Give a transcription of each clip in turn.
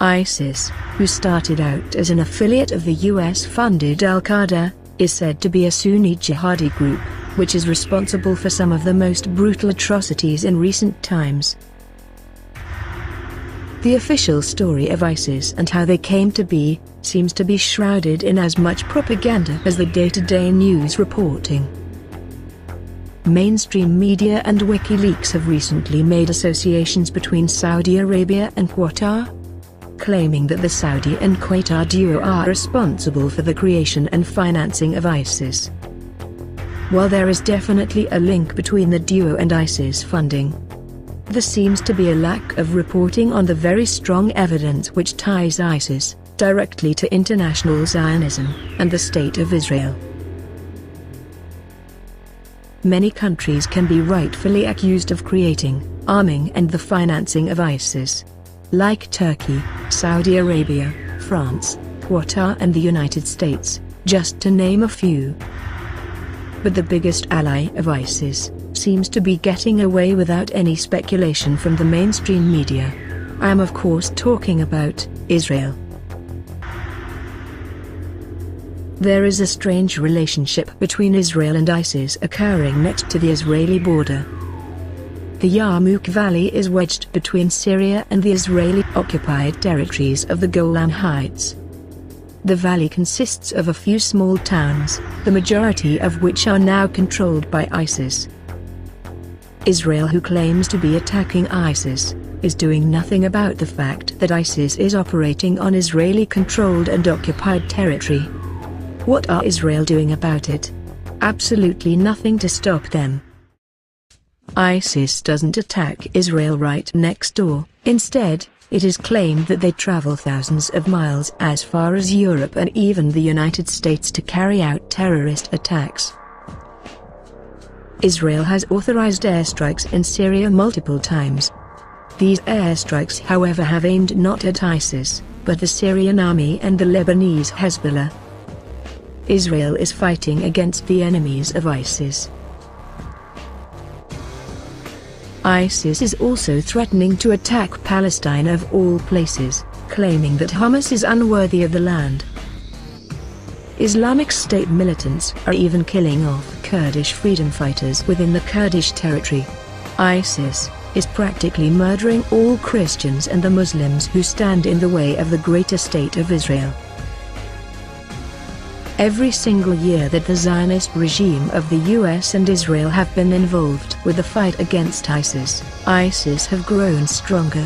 ISIS, who started out as an affiliate of the US-funded Al-Qaeda, is said to be a Sunni jihadi group, which is responsible for some of the most brutal atrocities in recent times. The official story of ISIS and how they came to be, seems to be shrouded in as much propaganda as the day-to-day news reporting. Mainstream media and WikiLeaks have recently made associations between Saudi Arabia and Qatar, claiming that the Saudi and Qatar duo are responsible for the creation and financing of ISIS. While there is definitely a link between the duo and ISIS funding, there seems to be a lack of reporting on the very strong evidence which ties ISIS directly to international Zionism and the State of Israel. Many countries can be rightfully accused of creating, arming and the financing of ISIS, like Turkey, Saudi Arabia, France, Qatar and the United States, just to name a few. But the biggest ally of ISIS seems to be getting away without any speculation from the mainstream media. I am of course talking about Israel. There is a strange relationship between Israel and ISIS occurring next to the Israeli border. The Yarmouk Valley is wedged between Syria and the Israeli-occupied territories of the Golan Heights. The valley consists of a few small towns, the majority of which are now controlled by ISIS. Israel, who claims to be attacking ISIS, is doing nothing about the fact that ISIS is operating on Israeli-controlled and occupied territory. What are Israel doing about it? Absolutely nothing to stop them. ISIS doesn't attack Israel right next door. Instead, it is claimed that they travel thousands of miles as far as Europe and even the United States to carry out terrorist attacks. Israel has authorized airstrikes in Syria multiple times. These airstrikes, however, have aimed not at ISIS, but the Syrian army and the Lebanese Hezbollah. Israel is fighting against the enemies of ISIS. ISIS is also threatening to attack Palestine of all places, claiming that Hamas is unworthy of the land. Islamic State militants are even killing off Kurdish freedom fighters within the Kurdish territory. ISIS is practically murdering all Christians and the Muslims who stand in the way of the greater state of Israel. Every single year that the Zionist regime of the US and Israel have been involved with the fight against ISIS, ISIS have grown stronger.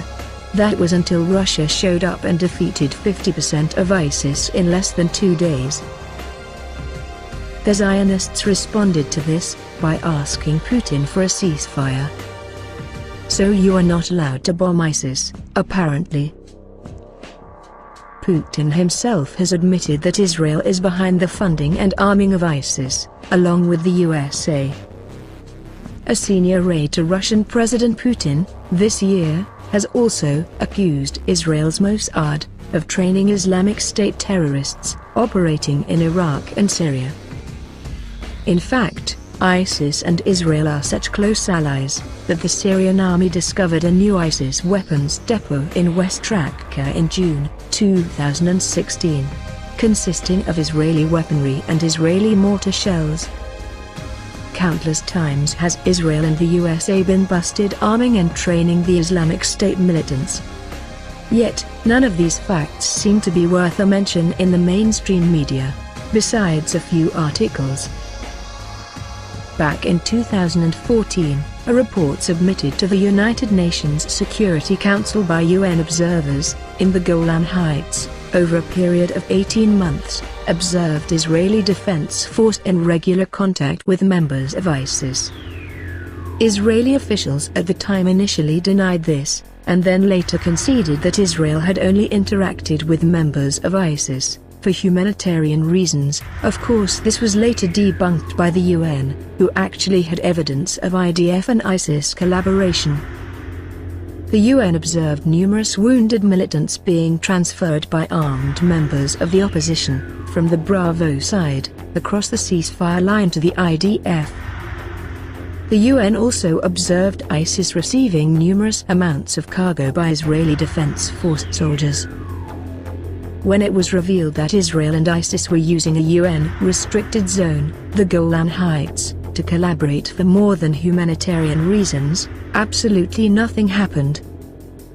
That was until Russia showed up and defeated 50% of ISIS in less than 2 days. The Zionists responded to this by asking Putin for a ceasefire. So you are not allowed to bomb ISIS, apparently. Putin himself has admitted that Israel is behind the funding and arming of ISIS, along with the USA. A senior aide to Russian President Putin, this year, has also accused Israel's Mossad of training Islamic State terrorists operating in Iraq and Syria. In fact, ISIS and Israel are such close allies that the Syrian army discovered a new ISIS weapons depot in West Raqqa in June 2016, consisting of Israeli weaponry and Israeli mortar shells. Countless times has Israel and the USA been busted arming and training the Islamic State militants. Yet, none of these facts seem to be worth a mention in the mainstream media, besides a few articles. Back in 2014, a report submitted to the United Nations Security Council by UN observers in the Golan Heights, over a period of 18 months, observed Israeli Defense Force in regular contact with members of ISIS. Israeli officials at the time initially denied this, and then later conceded that Israel had only interacted with members of ISIS for humanitarian reasons. Of course, this was later debunked by the UN, who actually had evidence of IDF and ISIS collaboration. The UN observed numerous wounded militants being transferred by armed members of the opposition, from the Bravo side, across the ceasefire line to the IDF. The UN also observed ISIS receiving numerous amounts of cargo by Israeli Defense Force soldiers. when it was revealed that Israel and ISIS were using a UN-restricted zone, the Golan Heights, to collaborate for more than humanitarian reasons, absolutely nothing happened.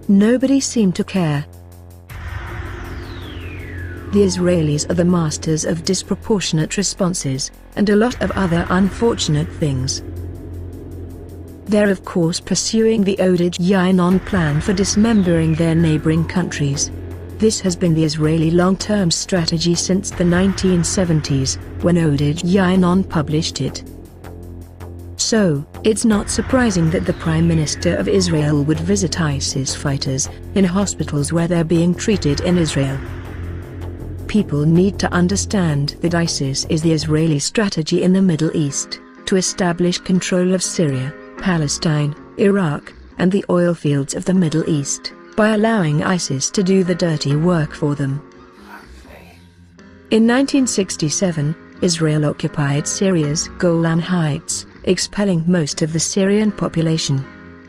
Nobody seemed to care. The Israelis are the masters of disproportionate responses, and a lot of other unfortunate things. They're of course pursuing the Oded Yinon plan for dismembering their neighboring countries. This has been the Israeli long-term strategy since the 1970s, when Oded Yinon published it. So, it's not surprising that the Prime Minister of Israel would visit ISIS fighters in hospitals where they're being treated in Israel. People need to understand that ISIS is the Israeli strategy in the Middle East, to establish control of Syria, Palestine, Iraq, and the oil fields of the Middle East, by allowing ISIS to do the dirty work for them. In 1967, Israel occupied Syria's Golan Heights, expelling most of the Syrian population.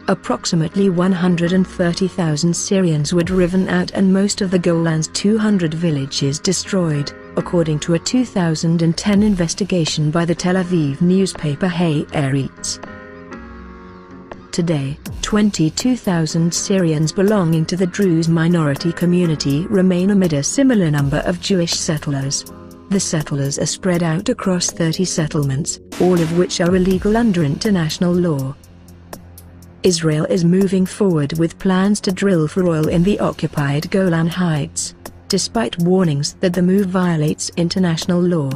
Approximately 130,000 Syrians were driven out and most of the Golan's 200 villages destroyed, according to a 2010 investigation by the Tel Aviv newspaper Haaretz. Today, 22,000 Syrians belonging to the Druze minority community remain amid a similar number of Jewish settlers. The settlers are spread out across 30 settlements, all of which are illegal under international law. Israel is moving forward with plans to drill for oil in the occupied Golan Heights, despite warnings that the move violates international law.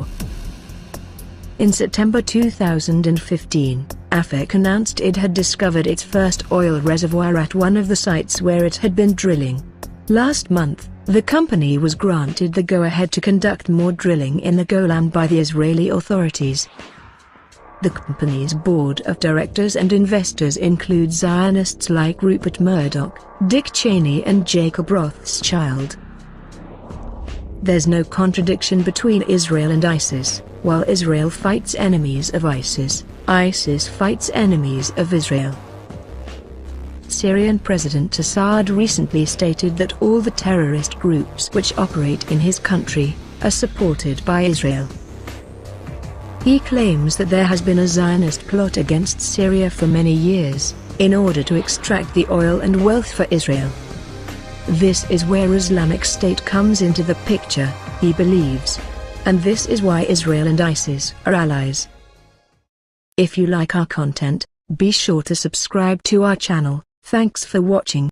In September 2015, AFEC announced it had discovered its first oil reservoir at one of the sites where it had been drilling. Last month, the company was granted the go-ahead to conduct more drilling in the Golan by the Israeli authorities. The company's board of directors and investors include Zionists like Rupert Murdoch, Dick Cheney and Jacob Rothschild. There's no contradiction between Israel and ISIS. While Israel fights enemies of ISIS, ISIS fights enemies of Israel. Syrian President Assad recently stated that all the terrorist groups which operate in his country are supported by Israel. He claims that there has been a Zionist plot against Syria for many years, in order to extract the oil and wealth for Israel. This is where Islamic State comes into the picture, he believes. And this is why Israel and ISIS are allies. If you like our content, be sure to subscribe to our channel. Thanks for watching.